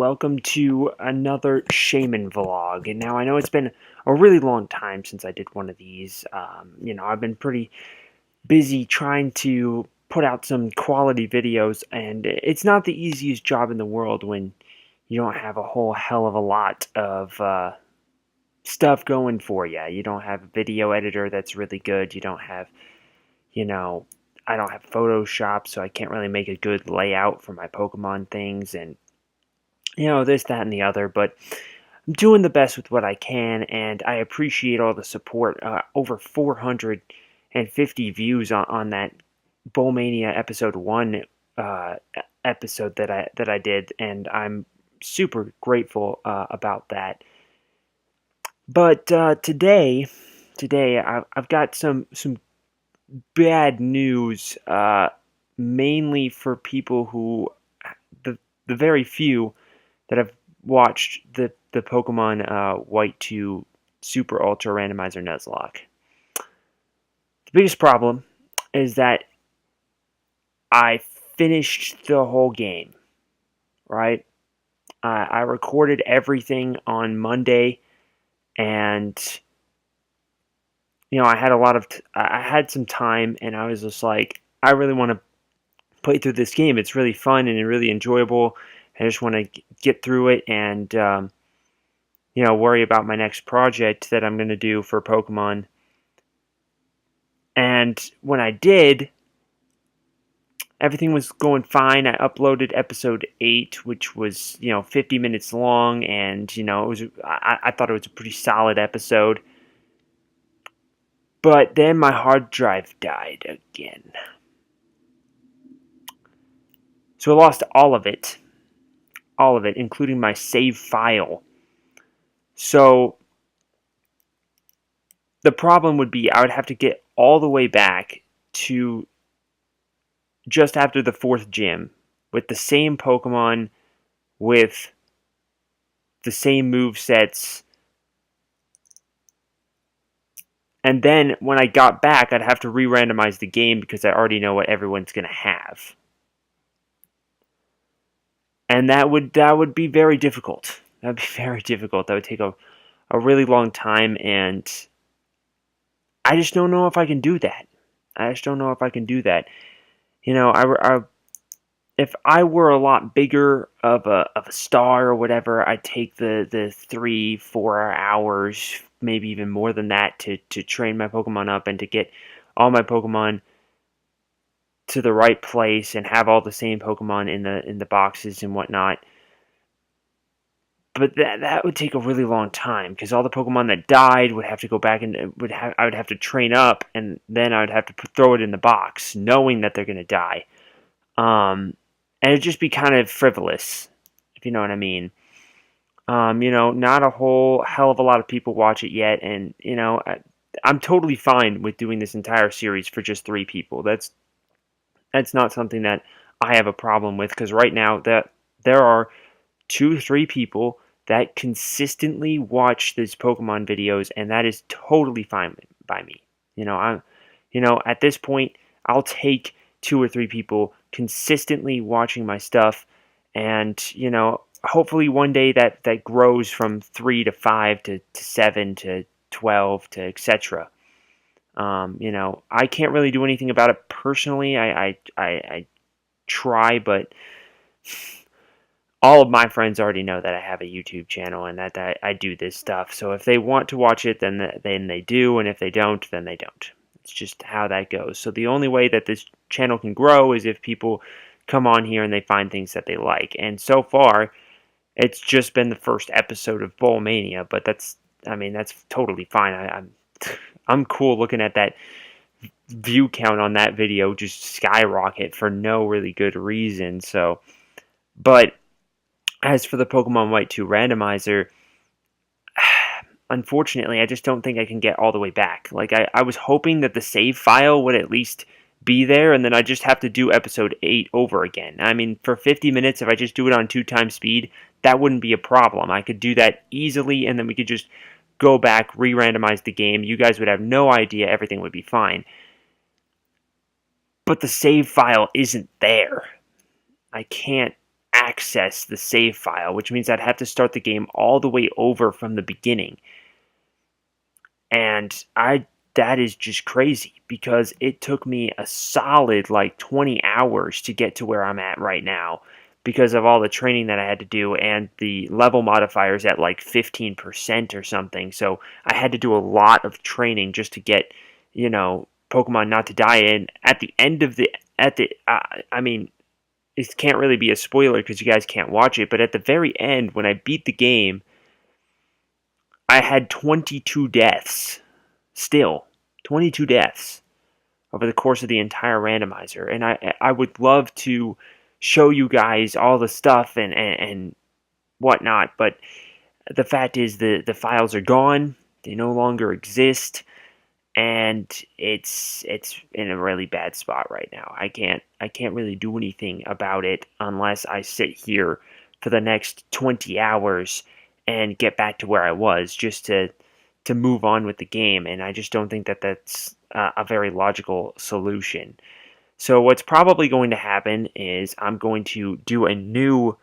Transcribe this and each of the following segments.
welcome to another Shaymin vlog. And now I know it's been a really long time since I did one of these. I've been pretty busy trying to put out some quality videos, and it's not the easiest job in the world when you don't have a whole hell of a lot of stuff going for you. You don't have a video editor that's really good. You don't have, I don't have Photoshop, so I can't really make a good layout for my Pokemon things, and this, that, and the other, but I'm doing the best with what I can, and I appreciate all the support. Over 450 views on that Bowlmania episode 1 episode that I did, and I'm super grateful about that. But today I've got some bad news, mainly for people who, the very few that have watched the Pokemon White 2 Super Ultra Randomizer Nuzlocke. The biggest problem is that I finished the whole game, right? I recorded everything on Monday, and I had I had some time, and I was just like, I really want to play through this game. It's really fun and really enjoyable. I just want to get through it and, worry about my next project that I'm going to do for Pokemon. And when I did, everything was going fine. I uploaded episode 8, which was, 50 minutes long, and, I thought it was a pretty solid episode. But then my hard drive died again. So I lost all of it, including my save file. So the problem would be I would have to get all the way back to just after the 4th gym with the same Pokemon, with the same movesets. And then when I got back, I'd have to re-randomize the game because I already know what everyone's going to have. And that would be very difficult. That would be very difficult. That would take a really long time, and I just don't know if I can do that. If I were a lot bigger of a star or whatever, I'd take the 3-4 hours, maybe even more than that, to train my Pokemon up and to get all my Pokemon to the right place and have all the same Pokemon in the boxes and whatnot. But that would take a really long time, because all the Pokemon that died would have to go back and I would have to train up, and then I would have to throw it in the box, knowing that they're going to die. And it'd just be kind of frivolous, if you know what I mean. Not a whole hell of a lot of people watch it yet, and I'm totally fine with doing this entire series for just 3 people. That's not something that I have a problem with, because right now that there are 2-3 people that consistently watch these Pokemon videos, and that is totally fine by me. At this point, I'll take 2 or 3 people consistently watching my stuff, and hopefully one day that grows from 3 to 5 to 7 to 12 to etc. I can't really do anything about it personally. I try, but all of my friends already know that I have a YouTube channel and that I do this stuff. So if they want to watch it, then they do, and if they don't, then they don't. It's just how that goes. So the only way that this channel can grow is if people come on here and they find things that they like. And so far, it's just been the first episode of Bowlmania, but that's totally fine. I'm cool looking at that view count on that video just skyrocket for no really good reason. So, but as for the Pokemon White 2 randomizer, unfortunately, I just don't think I can get all the way back. Like, I was hoping that the save file would at least be there, and then I just have to do episode 8 over again. I mean, for 50 minutes, if I just do it on 2x speed, that wouldn't be a problem. I could do that easily, and then we could just go back, re-randomize the game. You guys would have no idea. Everything would be fine. But the save file isn't there. I can't access the save file, which means I'd have to start the game all the way over from the beginning. And that is just crazy because it took me a solid like 20 hours to get to where I'm at right now because of all the training that I had to do and the level modifiers at like 15% or something. So I had to do a lot of training just to get, Pokemon not to die. And at the end of I mean, it can't really be a spoiler because you guys can't watch it, but at the very end, when I beat the game, I had 22 deaths. Still, 22 deaths over the course of the entire randomizer. And I would love to show you guys all the stuff and whatnot, but the fact is the files are gone. They no longer exist. And it's in a really bad spot right now. I can't really do anything about it unless I sit here for the next 20 hours and get back to where I was just to move on with the game, and I just don't think that that's a very logical solution. So what's probably going to happen is I'm going to do a new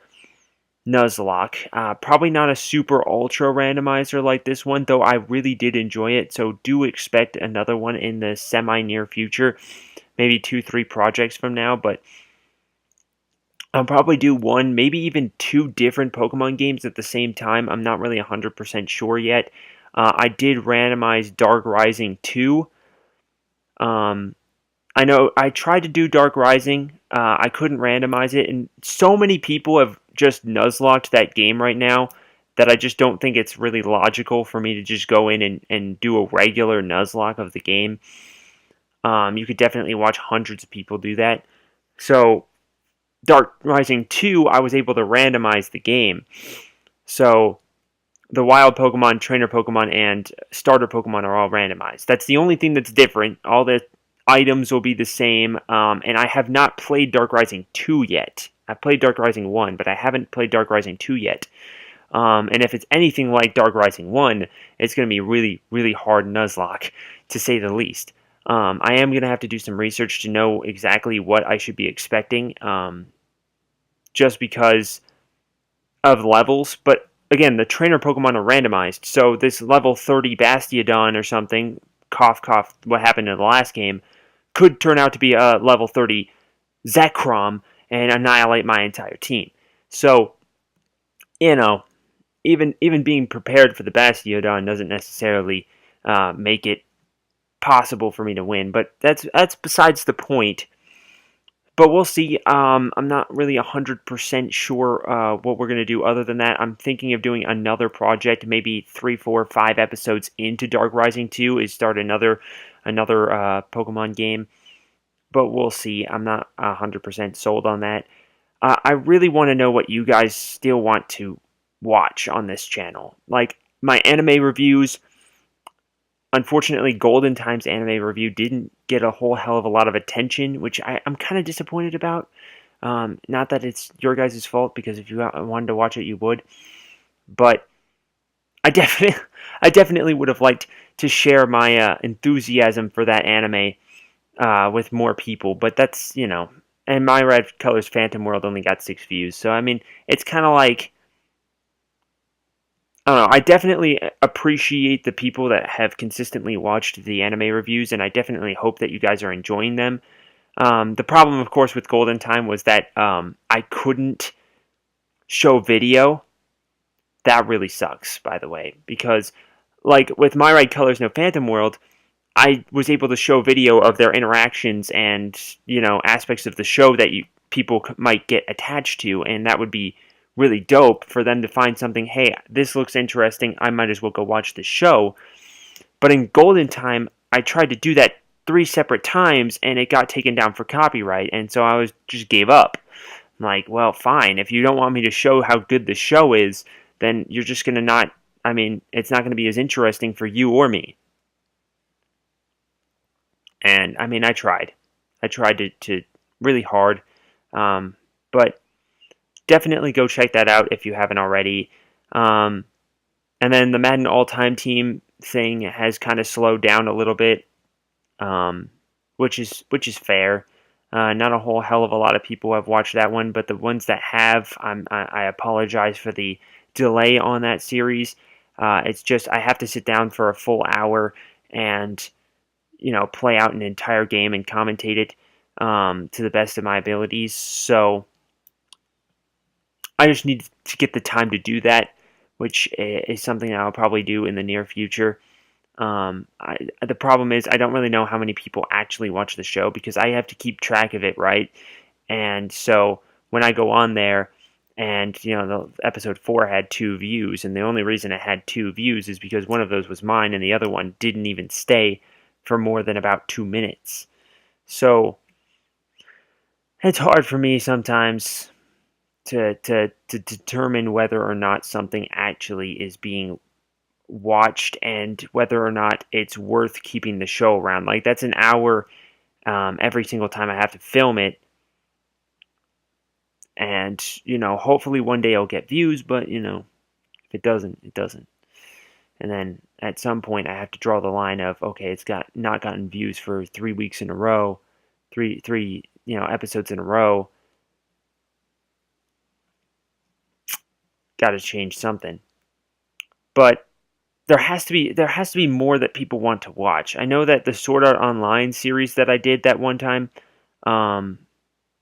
Nuzlocke. Probably not a super ultra randomizer like this one, though I really did enjoy it, so do expect another one in the semi-near future, maybe 2-3 projects from now, but I'll probably do one, maybe even 2 different Pokemon games at the same time. I'm not really 100% sure yet. I did randomize Dark Rising 2. I know I tried to do Dark Rising. I couldn't randomize it, and so many people have just Nuzlocked that game right now that I just don't think it's really logical for me to just go in and do a regular Nuzlocke of the game. You could definitely watch hundreds of people do that. So Dark Rising 2, I was able to randomize the game. So the wild Pokemon, trainer Pokemon, and starter Pokemon are all randomized. That's the only thing that's different. All the items will be the same, and I have not played Dark Rising 2 yet. I've played Dark Rising 1, but I haven't played Dark Rising 2 yet. And if it's anything like Dark Rising 1, it's going to be really, really hard Nuzlocke, to say the least. I am going to have to do some research to know exactly what I should be expecting, just because of levels, but again, the trainer Pokemon are randomized, so this level 30 Bastiodon or something, cough cough, what happened in the last game, could turn out to be a level 30 Zekrom and annihilate my entire team. So, even being prepared for the Bastiodon doesn't necessarily make it possible for me to win, but that's besides the point. But we'll see. I'm not really 100% sure what we're going to do other than that. I'm thinking of doing another project, maybe 3, 4, 5 episodes into Dark Rising 2 is start another Pokemon game. But we'll see. I'm not 100% sold on that. I really want to know what you guys still want to watch on this channel. Like my anime reviews. Unfortunately, Golden Time's anime review didn't get a whole hell of a lot of attention, which I'm kind of disappointed about. Not that it's your guys' fault, because if you wanted to watch it, you would. But I definitely would have liked to share my enthusiasm for that anime with more people. But that's, and My Red Colors Phantom World only got 6 views. So, I mean, it's kind of like, I don't know, I definitely appreciate the people that have consistently watched the anime reviews, and I definitely hope that you guys are enjoying them. The problem, of course, with Golden Time was that I couldn't show video. That really sucks, by the way, because, like, with My Right Colors No Phantom World, I was able to show video of their interactions and, aspects of the show that people might get attached to, and that would be really dope for them to find something, hey, this looks interesting, I might as well go watch the show. But in Golden Time, I tried to do that 3 separate times, and it got taken down for copyright, and so I just gave up. I'm like, well, fine, if you don't want me to show how good the show is, then you're just going to not, it's not going to be as interesting for you or me. And, I tried. I tried to really hard, but definitely go check that out if you haven't already. And then the Madden All-Time Team thing has kind of slowed down a little bit, which is fair. Not a whole hell of a lot of people have watched that one, but the ones that have, I apologize for the delay on that series. It's just I have to sit down for a full hour and play out an entire game and commentate it to the best of my abilities. So I just need to get the time to do that, which is something I'll probably do in the near future. The problem is I don't really know how many people actually watch the show because I have to keep track of it, right? And so when I go on there and, the episode 4 had 2 views, and the only reason it had 2 views is because one of those was mine and the other one didn't even stay for more than about 2 minutes. So it's hard for me sometimes to determine whether or not something actually is being watched and whether or not it's worth keeping the show around. Like, that's an hour every single time I have to film it. And, hopefully one day I'll get views, but, if it doesn't, it doesn't. And then at some point I have to draw the line of, okay, it's not gotten views for 3 weeks in a row, three episodes in a row. Got to change something. But there has to be more that people want to watch. I know that the Sword Art Online series that I did that one time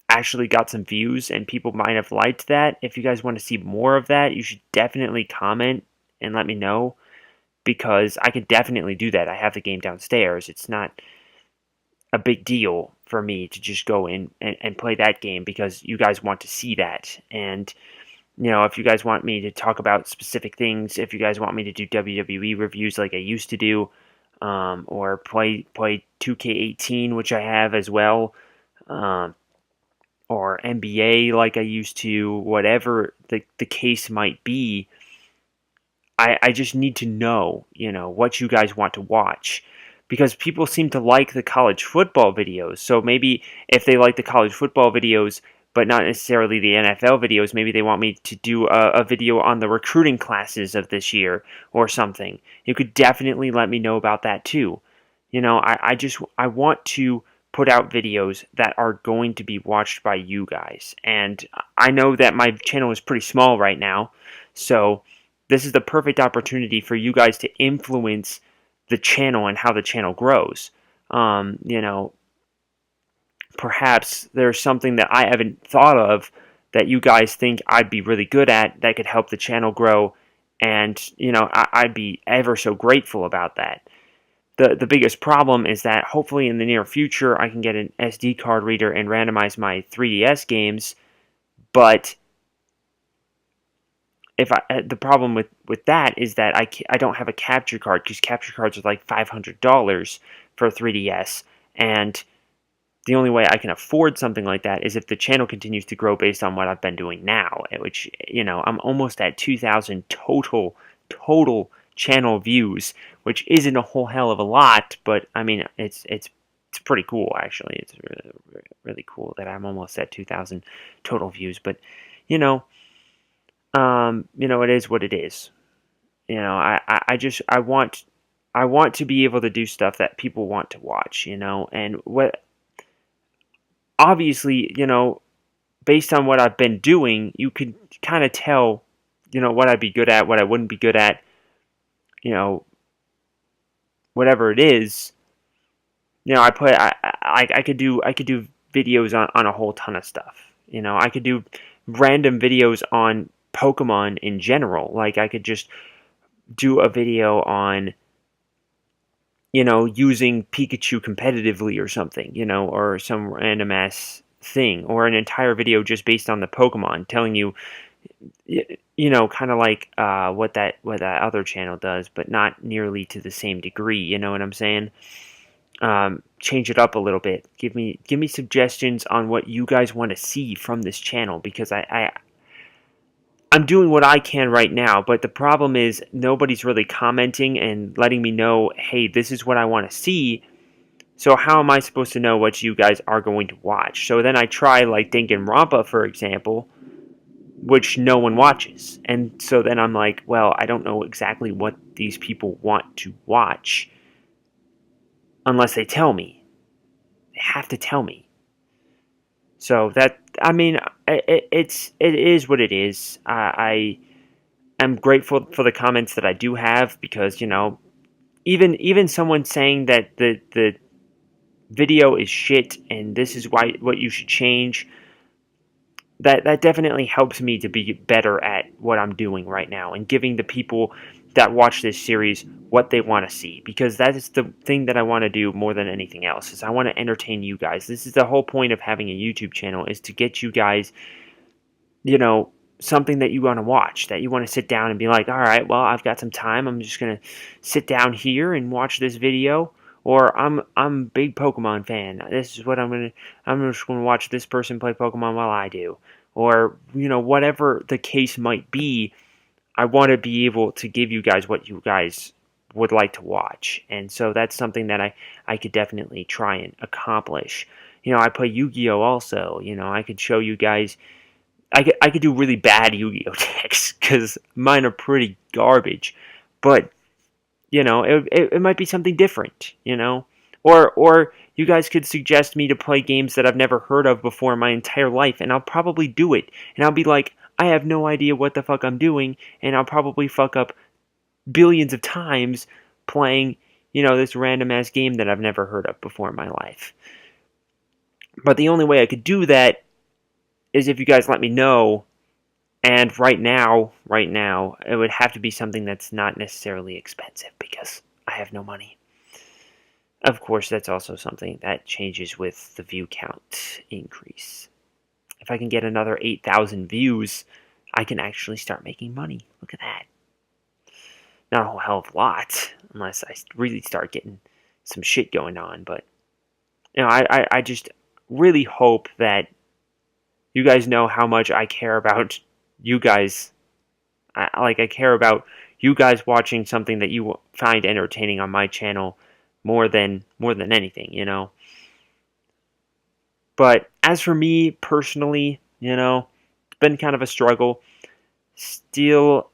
actually got some views, and people might have liked that. If you guys want to see more of that, you should definitely comment and let me know, because I could definitely do that. I have the game downstairs. It's not a big deal for me to just go in and play that game because you guys want to see that. And if you guys want me to talk about specific things, if you guys want me to do WWE reviews like I used to do, or play 2K18, which I have as well, or NBA like I used to, whatever the case might be, I just need to know, what you guys want to watch. Because people seem to like the college football videos. So maybe if they like the college football videos, but not necessarily the NFL videos, maybe they want me to do a video on the recruiting classes of this year or something. You could definitely let me know about that too. I want to put out videos that are going to be watched by you guys. And I know that my channel is pretty small right now, so this is the perfect opportunity for you guys to influence the channel and how the channel grows. Perhaps there's something that I haven't thought of that you guys think I'd be really good at that could help the channel grow, and I'd be ever so grateful about that. The biggest problem is that hopefully in the near future I can get an SD card reader and randomize my 3DS games, but the problem with that is that I don't have a capture card, because capture cards are like $500 for a 3DS, and the only way I can afford something like that is if the channel continues to grow based on what I've been doing now, which, I'm almost at 2,000 total channel views, which isn't a whole hell of a lot, but I mean, it's pretty cool, actually. It's really, really cool that I'm almost at 2,000 total views, but, it is what it is. I want to be able to do stuff that people want to watch, and what, obviously, based on what I've been doing, you could kind of tell, what I'd be good at, what I wouldn't be good at, whatever it is. I could do videos on a whole ton of stuff. I could do random videos on Pokemon in general. Like, I could just do a video on, using Pikachu competitively or something, or some random ass thing, or an entire video just based on the Pokemon, telling you, kind of like what that other channel does, but not nearly to the same degree. You know what I'm saying? Change it up a little bit. Give me suggestions on what you guys want to see from this channel, because I'm doing what I can right now, but the problem is nobody's really commenting and letting me know, hey, this is what I want to see. So how am I supposed to know what you guys are going to watch? So then I try, like, Danganronpa, for example, which no one watches. And so then I'm like, well, I don't know exactly what these people want to watch unless they tell me. They have to tell me. So that, I mean, it is what it is. I am grateful for the comments that I do have, because even someone saying that the video is shit and this is why what you should change, that definitely helps me to be better at what I'm doing right now and giving the people that watch this series what they want to see, because that is the thing that I want to do more than anything else. Is I want to entertain you guys. This is the whole point of having a YouTube channel, is to get you guys, something that you want to watch, that you want to sit down and be like, all right, well, I've got some time, I'm just gonna sit down here and watch this video. Or I'm a big Pokemon fan, this is what I'm just gonna watch this person play Pokemon while I do. Or whatever the case might be, I want to be able to give you guys what you guys would like to watch. And so that's something that I could definitely try and accomplish. I play Yu-Gi-Oh also. I could show you guys, I could do really bad Yu-Gi-Oh decks, because mine are pretty garbage. But it might be something different. Or you guys could suggest me to play games that I've never heard of before in my entire life, and I'll probably do it. And I'll be like, I have no idea what the fuck I'm doing, and I'll probably fuck up billions of times playing, this random ass game that I've never heard of before in my life. But the only way I could do that is if you guys let me know. And right now, it would have to be something that's not necessarily expensive, because I have no money. Of course, that's also something that changes with the view count increase. If I can get another 8,000 views, I can actually start making money. Look at that. Not a whole hell of a lot, unless I really start getting some shit going on. But, I just really hope that you guys know how much I care about you guys. I care about you guys watching something that you find entertaining on my channel more than anything. But as for me personally, it's been kind of a struggle. Still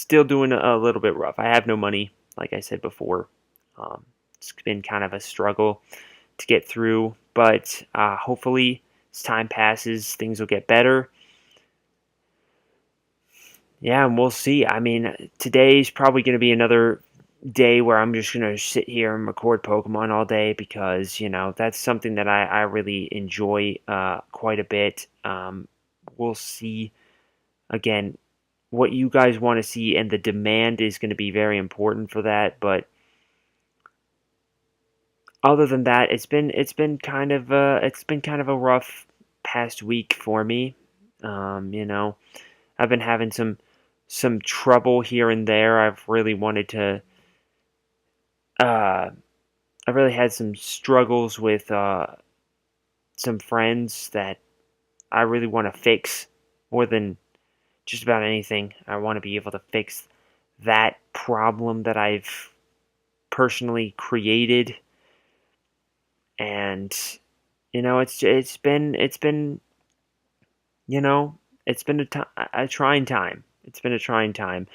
doing a little bit rough. I have no money, like I said before. It's been kind of a struggle to get through, but hopefully as time passes, things will get better. Yeah, and we'll see. I mean, today's probably going to be another day where I'm just going to sit here and record Pokemon all day, because, that's something that I really enjoy quite a bit. We'll see, again, what you guys want to see, and the demand is going to be very important for that. But other than that, it's been kind of a rough past week for me. I've been having some trouble here and there. I've really wanted to. I really had some struggles with some friends that I really want to fix more than just about anything. I want to be able to fix that problem that I've personally created, and it's been you know it's been a trying time. It's been a trying time,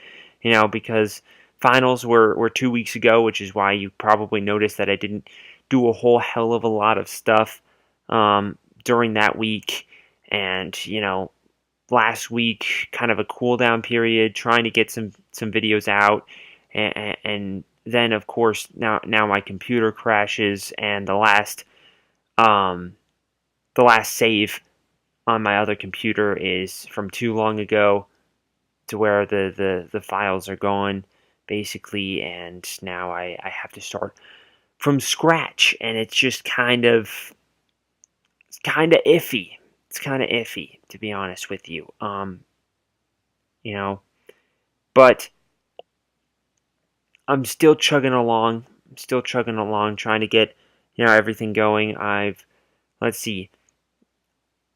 because finals were 2 weeks ago, which is why you probably noticed that I didn't do a whole hell of a lot of stuff during that week. And last week, kind of a cool down period, trying to get some videos out, and then of course now my computer crashes, and um the last save on my other computer is from too long ago, to where the files are gone basically, and now I have to start from scratch, and it's kind of iffy. It's kind of iffy, to be honest with you. You know, but I'm still chugging along. I'm still chugging along, trying to get everything going. Let's see.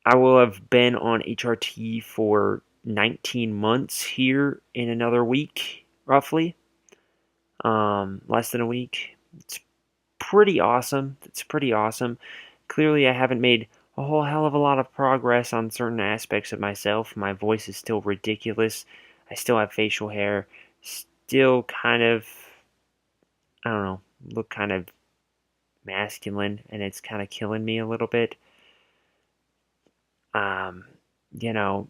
I will have been on HRT for 19 months here in another week, roughly. Less than a week. It's pretty awesome. It's pretty awesome. Clearly, I haven't made a whole hell of a lot of progress on certain aspects of myself. My voice is still ridiculous. I still have facial hair. Still kind of, I don't know, look kind of masculine, and it's kind of killing me a little bit. Um, you know,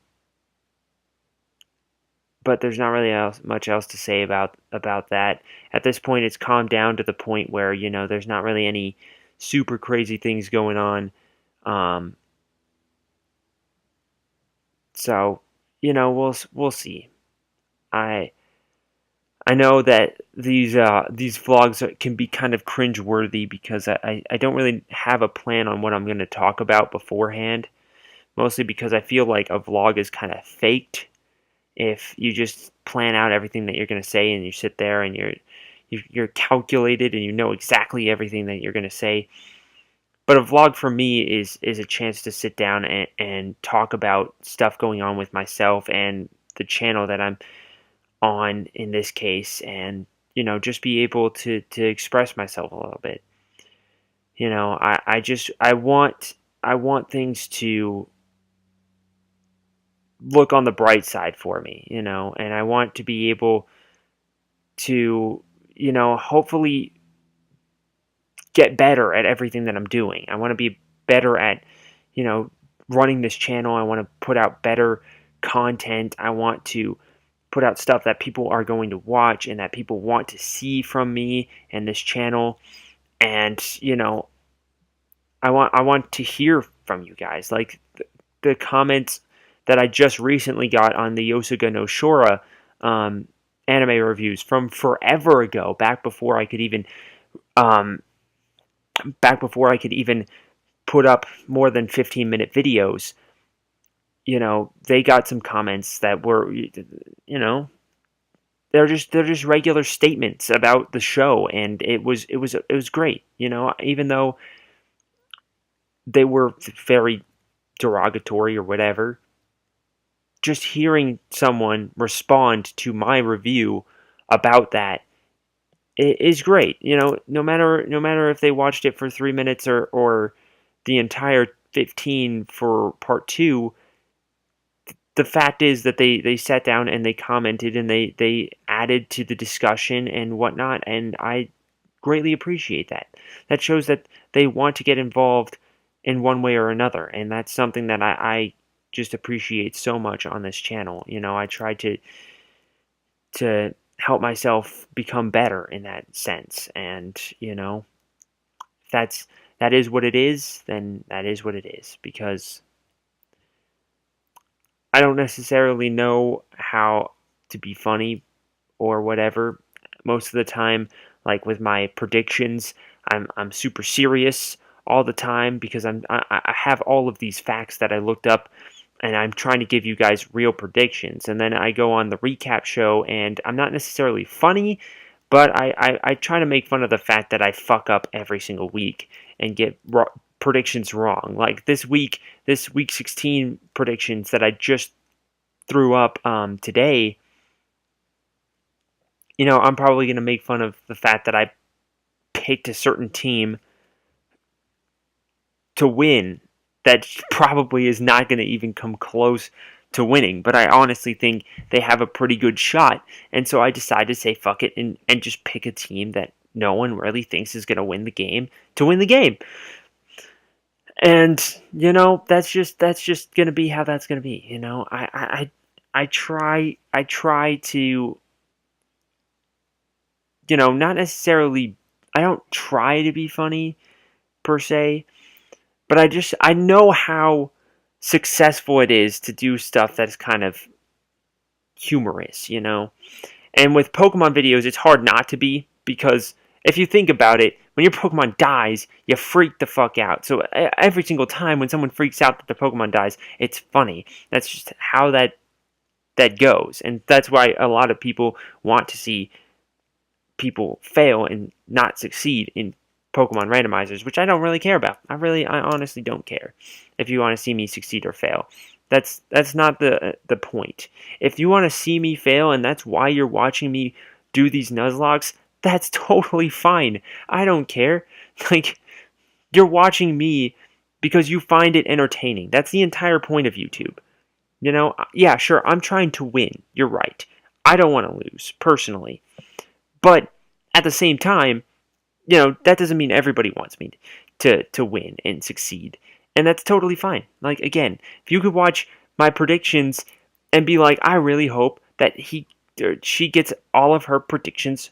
but there's not really much else to say about that. At this point, it's calmed down to the point where there's not really any super crazy things going on. Um, so we'll see. I I know that these vlogs can be kind of cringe-worthy because I don't really have a plan on what I'm going to talk about beforehand. Mostly because I feel like a vlog is kind of faked if you just plan out everything that you're going to say and you sit there and you're calculated and you know exactly everything that you're going to say. But a vlog for me is a chance to sit down and talk about stuff going on with myself and the channel that I'm on in this case, and just be able to express myself a little bit. I want things to look on the bright side for me, and I want to be able to, hopefully get better at everything that I'm doing. I want to be better at, you know, running this channel. I want to put out better content. I want to put out stuff that people are going to watch and that people want to see from me and this channel. And, I want to hear from you guys. Like the comments that I just recently got on the Yosuga no Shora anime reviews from forever ago, um, back before I could even put up more than 15-minute videos. They got some comments that were, they're just regular statements about the show, and it was great. Even though they were very derogatory or whatever, just hearing someone respond to my review about that is great. No matter if they watched it for 3 minutes or the entire 15 for part two. The fact is that they sat down and they commented and they added to the discussion and whatnot, and I greatly appreciate that. That shows that they want to get involved in one way or another, and that's something that I just appreciate so much on this channel. I try to help myself become better in that sense, and if that is what it is, then that is what it is, because I don't necessarily know how to be funny or whatever. Most of the time, like with my predictions, I'm super serious all the time because I have all of these facts that I looked up, and I'm trying to give you guys real predictions. And then I go on the recap show, and I'm not necessarily funny, but I try to make fun of the fact that I fuck up every single week and get predictions wrong. Like this week 16 predictions that I just threw up today. I'm probably going to make fun of the fact that I picked a certain team to win that probably is not going to even come close to winning. But I honestly think they have a pretty good shot. And so I decided to say fuck it and just pick a team that no one really thinks is going to win the game to win the game. And, that's just going to be how that's going to be. I try to, not necessarily, I don't try to be funny per se, but I know how successful it is to do stuff that's kind of humorous, And with Pokemon videos, it's hard not to be, because if you think about it, when your Pokemon dies, you freak the fuck out. So every single time when someone freaks out that their Pokemon dies, it's funny. That's just how that goes. And that's why a lot of people want to see people fail and not succeed in Pokemon randomizers, which I don't really care about. I honestly don't care if you want to see me succeed or fail. That's not the point. If you want to see me fail and that's why you're watching me do these Nuzlockes, that's totally fine. I don't care. Like, you're watching me because you find it entertaining. That's the entire point of YouTube. Yeah, sure, I'm trying to win. You're right. I don't want to lose, personally. But at the same time, that doesn't mean everybody wants me to win and succeed. And that's totally fine. Like, again, if you could watch my predictions and be like, I really hope that he or she gets all of her predictions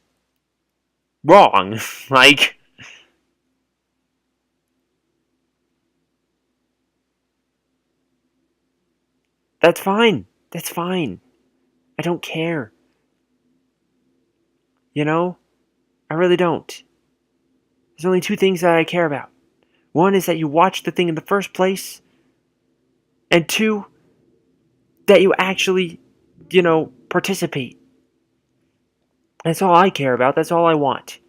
wrong. Like, that's fine. That's fine. I don't care. You know? I really don't. There's only two things that I care about. One is that you watch the thing in the first place, and two, that you actually, participate. That's all I care about. That's all I want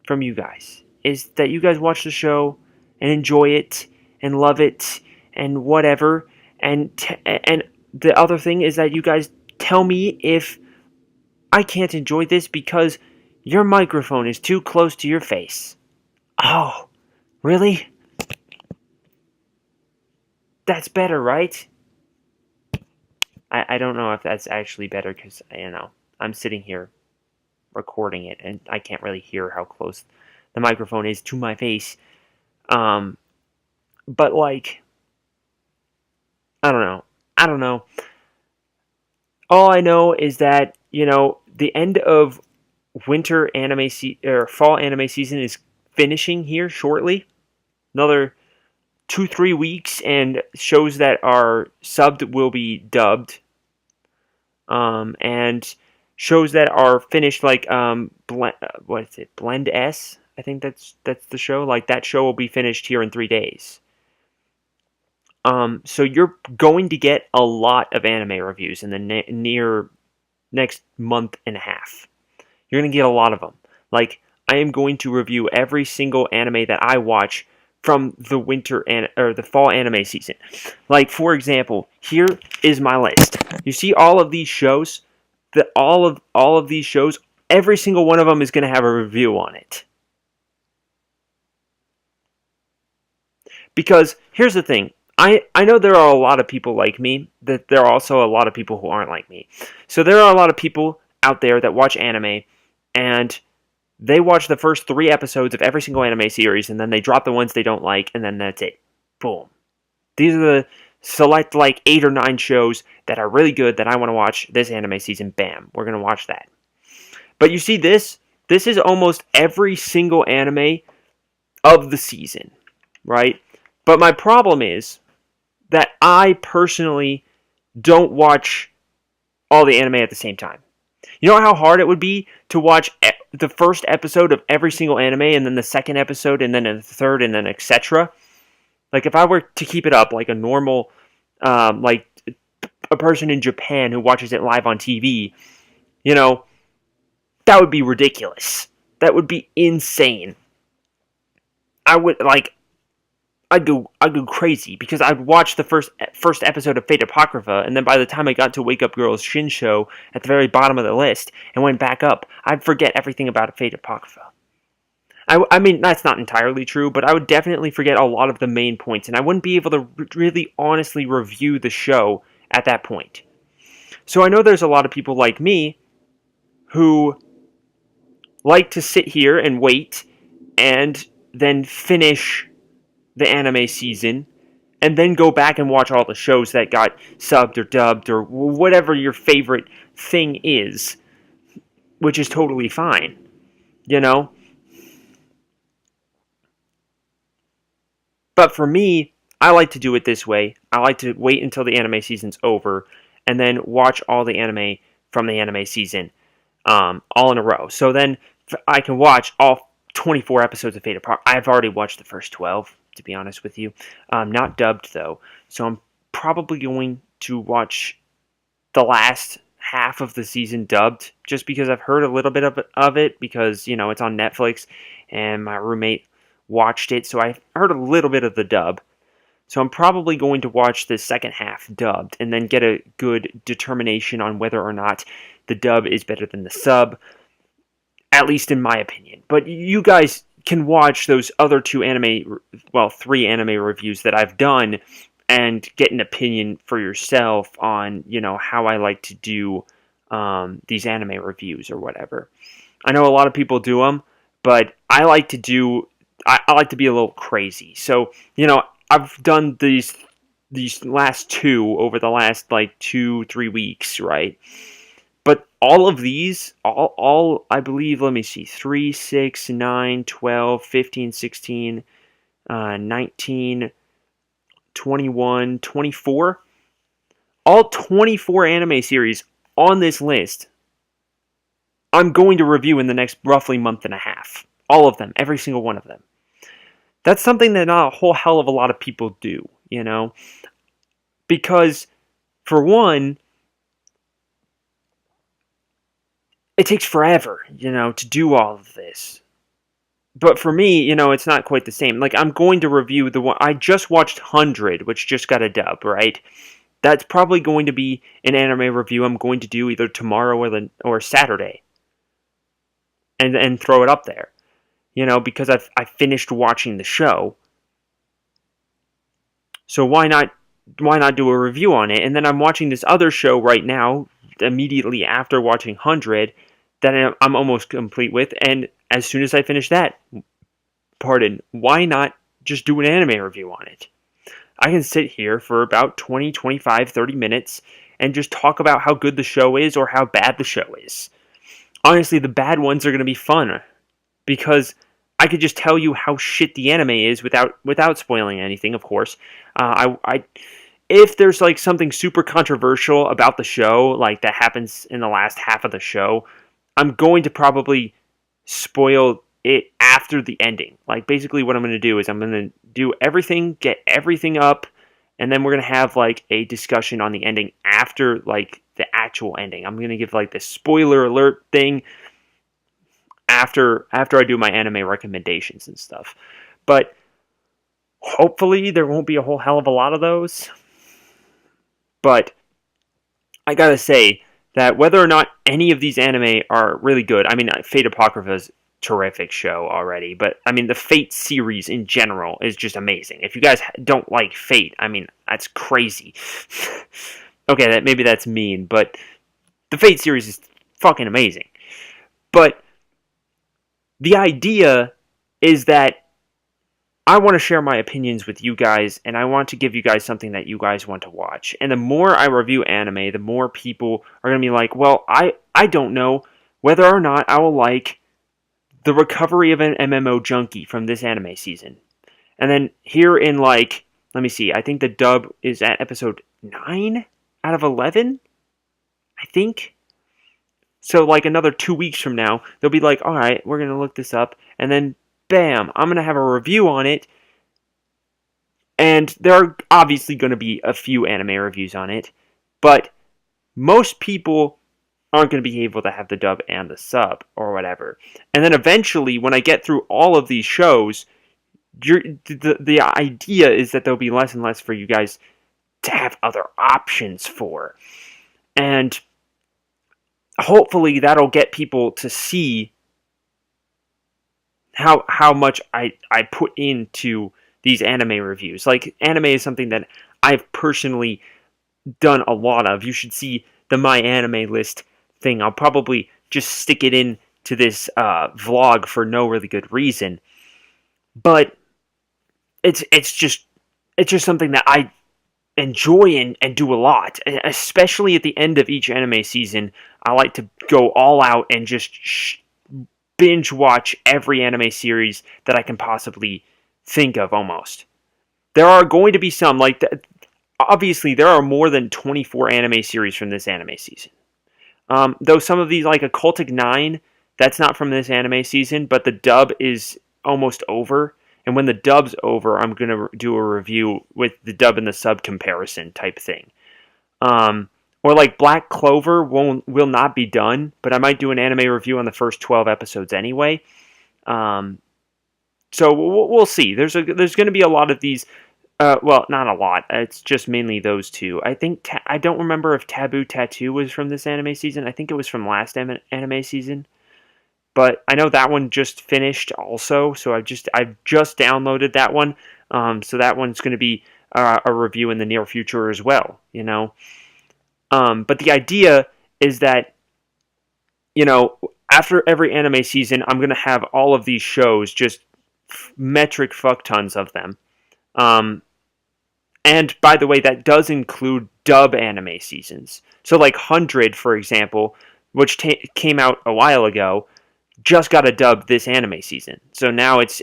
from you guys. Is that you guys watch the show and enjoy it and love it and whatever. And the other thing is that you guys tell me if I can't enjoy this because your microphone is too close to your face. Oh, really? That's better, right? I don't know if that's actually better because, I'm sitting here recording it and I can't really hear how close the microphone is to my face. Um, but, like, I don't know. I don't know. All I know is that, the end of winter anime or fall anime season is finishing here shortly. Another 2-3 weeks, and shows that are subbed will be dubbed. And shows that are finished, like what is it, Blend S? I think that's the show. Like, that show will be finished here in 3 days. So you're going to get a lot of anime reviews in the near next month and a half. You're going to get a lot of them. Like, I am going to review every single anime that I watch from the or the fall anime season. Like, for example, here is my list. You see all of these shows? All of these shows, every single one of them is going to have a review on it. Because here's the thing. I know there are a lot of people like me, that there are also a lot of people who aren't like me. So there are a lot of people out there that watch anime, and they watch the first 3 episodes of every single anime series, and then they drop the ones they don't like, and then that's it. Boom. These are the select, like, 8 or 9 shows that are really good that I want to watch this anime season. Bam. We're going to watch that. But you see this? This is almost every single anime of the season, right? But my problem is that I personally don't watch all the anime at the same time. You know how hard it would be to watch the first episode of every single anime, and then the second episode, and then the third, and then etc.? Like, if I were to keep it up like a normal, like a person in Japan who watches it live on TV, that would be ridiculous. That would be insane. I'd go crazy because I'd watch the first episode of Fate Apocrypha, and then by the time I got to Wake Up Girls Shinsho at the very bottom of the list and went back up, I'd forget everything about Fate Apocrypha. I mean, that's not entirely true, but I would definitely forget a lot of the main points, and I wouldn't be able to really honestly review the show at that point. So I know there's a lot of people like me who like to sit here and wait and then finish the anime season and then go back and watch all the shows that got subbed or dubbed or whatever your favorite thing is, which is totally fine, But for me, I like to do it this way. I like to wait until the anime season's over and then watch all the anime from the anime season all in a row. So then I can watch all 24 episodes of Fate Apart. I've already watched the first 12, to be honest with you. Not dubbed, though. So I'm probably going to watch the last half of the season dubbed, just because I've heard a little bit of it because, it's on Netflix, and my roommate watched it, so I heard a little bit of the dub. So I'm probably going to watch the second half dubbed and then get a good determination on whether or not the dub is better than the sub, at least in my opinion. But you guys can watch those other 3 anime reviews that I've done and get an opinion for yourself on, how I like to do these anime reviews or whatever. I know a lot of people do them, but I like to do I like to be a little crazy. So, I've done these last two over the last like 2-3 weeks, right? But all of these, all I believe, let me see, 3, 6, 9, 12, 15, 16, 19, 21, 24, all 24 anime series on this list, I'm going to review in the next roughly month and a half. All of them, every single one of them. That's something that not a whole hell of a lot of people do, Because, for one, it takes forever, to do all of this. But for me, it's not quite the same. Like, I'm going to review the one, I just watched 100, which just got a dub, right? That's probably going to be an anime review I'm going to do either tomorrow or Saturday. And throw it up there. Because I finished watching the show. So why not do a review on it? And then I'm watching this other show right now, immediately after watching 100, that I'm almost complete with, and as soon as I finish that, why not just do an anime review on it? I can sit here for about 20, 25, 30 minutes and just talk about how good the show is or how bad the show is. Honestly, the bad ones are going to be fun, because I could just tell you how shit the anime is without spoiling anything, of course. If there's like something super controversial about the show, like that happens in the last half of the show, I'm going to probably spoil it after the ending. Like, basically what I'm going to do is I'm going to do everything, get everything up, and then we're going to have like a discussion on the ending after like the actual ending. I'm going to give like this spoiler alert thing after I do my anime recommendations and stuff. But hopefully there won't be a whole hell of a lot of those. But I gotta say that whether or not any of these anime are really good, I mean, Fate Apocrypha's terrific show already, but I mean, the Fate series in general is just amazing. If you guys don't like Fate, I mean, that's crazy. Okay, maybe that's mean, but the Fate series is fucking amazing. But the idea is that I want to share my opinions with you guys, and I want to give you guys something that you guys want to watch. And the more I review anime, the more people are going to be like, well, I don't know whether or not I will like the recovery of an MMO junkie from this anime season. And then here in like, let me see, I think the dub is at episode 9 out of 11, I think. So like another 2 weeks from now, they'll be like, alright, we're going to look this up, and then bam, I'm going to have a review on it, and there are obviously going to be a few anime reviews on it, but most people aren't going to be able to have the dub and the sub, or whatever. And then eventually, when I get through all of these shows, the idea is that there'll be less and less for you guys to have other options for. And hopefully that'll get people to see how much I put into these anime reviews. Like, anime is something that I've personally done a lot of. You should see the My Anime List thing. I'll probably just stick it in to this vlog for no really good reason. But it's just something that I enjoy and do a lot. Especially at the end of each anime season, I like to go all out and just binge watch every anime series that I can possibly think of, almost. There are going to be some, like, obviously there are more than 24 anime series from this anime season. Though some of these, like Occultic 9, that's not from this anime season, but the dub is almost over. And when the dub's over, I'm going to do a review with the dub and the sub comparison type thing. Or like Black Clover will not be done, but I might do an anime review on the first 12 episodes anyway. So we'll see. There's going to be a lot of these. Well, not a lot. It's just mainly those two. I think I don't remember if Taboo Tattoo was from this anime season. I think it was from last anime season. But I know that one just finished also, so I've just downloaded that one. So that one's going to be a review in the near future as well. But the idea is that, after every anime season, I'm going to have all of these shows just metric fuck tons of them. And by the way, that does include dub anime seasons. So like 100, for example, which came out a while ago, just got a dub this anime season. So now it's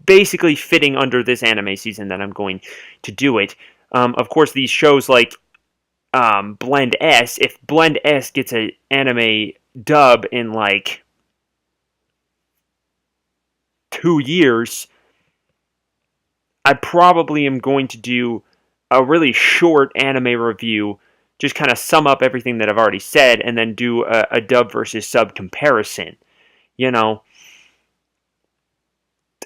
basically fitting under this anime season that I'm going to do it. Of course, these shows like Blend S, if Blend S gets an anime dub in like 2 years, I probably am going to do a really short anime review, just kind of sum up everything that I've already said, and then do a dub versus sub comparison. You know,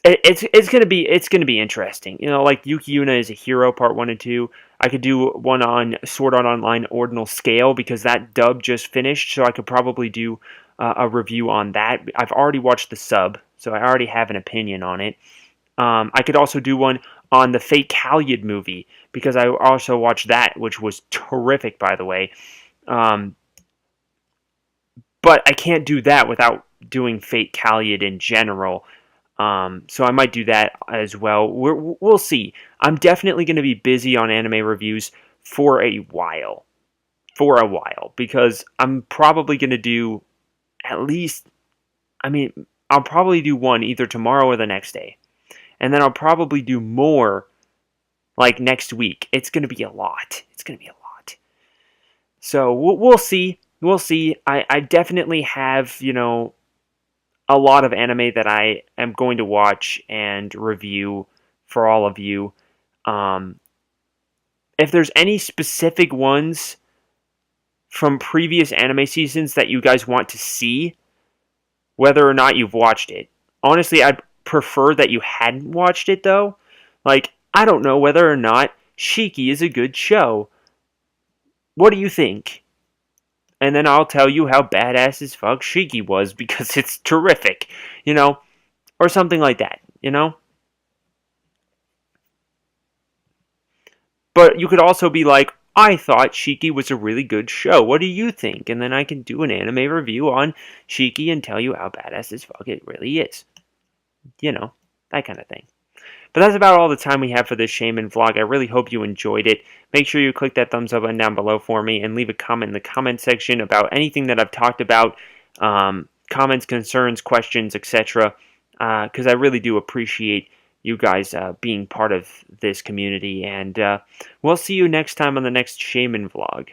it's gonna be interesting. You know, like Yuki Yuna is a Hero Part 1 and 2. I could do one on Sword Art Online Ordinal Scale because that dub just finished, so I could probably do a review on that. I've already watched the sub, so I already have an opinion on it. I could also do one on the Fate Calyad movie because I also watched that, which was terrific, by the way. But I can't do that without doing Fate Calyad in general. So I might do that as well. We'll see. I'm definitely going to be busy on anime reviews for a while. Because I'm probably going to do at least, I'll probably do one either tomorrow or the next day. And then I'll probably do more like next week. It's going to be a lot. So we'll see. I definitely have, a lot of anime that I am going to watch and review for all of you. If there's any specific ones from previous anime seasons that you guys want to see, whether or not you've watched it. Honestly, I'd prefer that you hadn't watched it, though. Like, I don't know whether or not Shiki is a good show. What do you think? And then I'll tell you how badass as fuck Shiki was because it's terrific, or something like that, But you could also be like, I thought Shiki was a really good show. What do you think? And then I can do an anime review on Shiki and tell you how badass as fuck it really is. That kind of thing. But that's about all the time we have for this Shaymin vlog. I really hope you enjoyed it. Make sure you click that thumbs up button down below for me and leave a comment in the comment section about anything that I've talked about. Comments, concerns, questions, etc. Because I really do appreciate you guys being part of this community. And we'll see you next time on the next Shaymin vlog.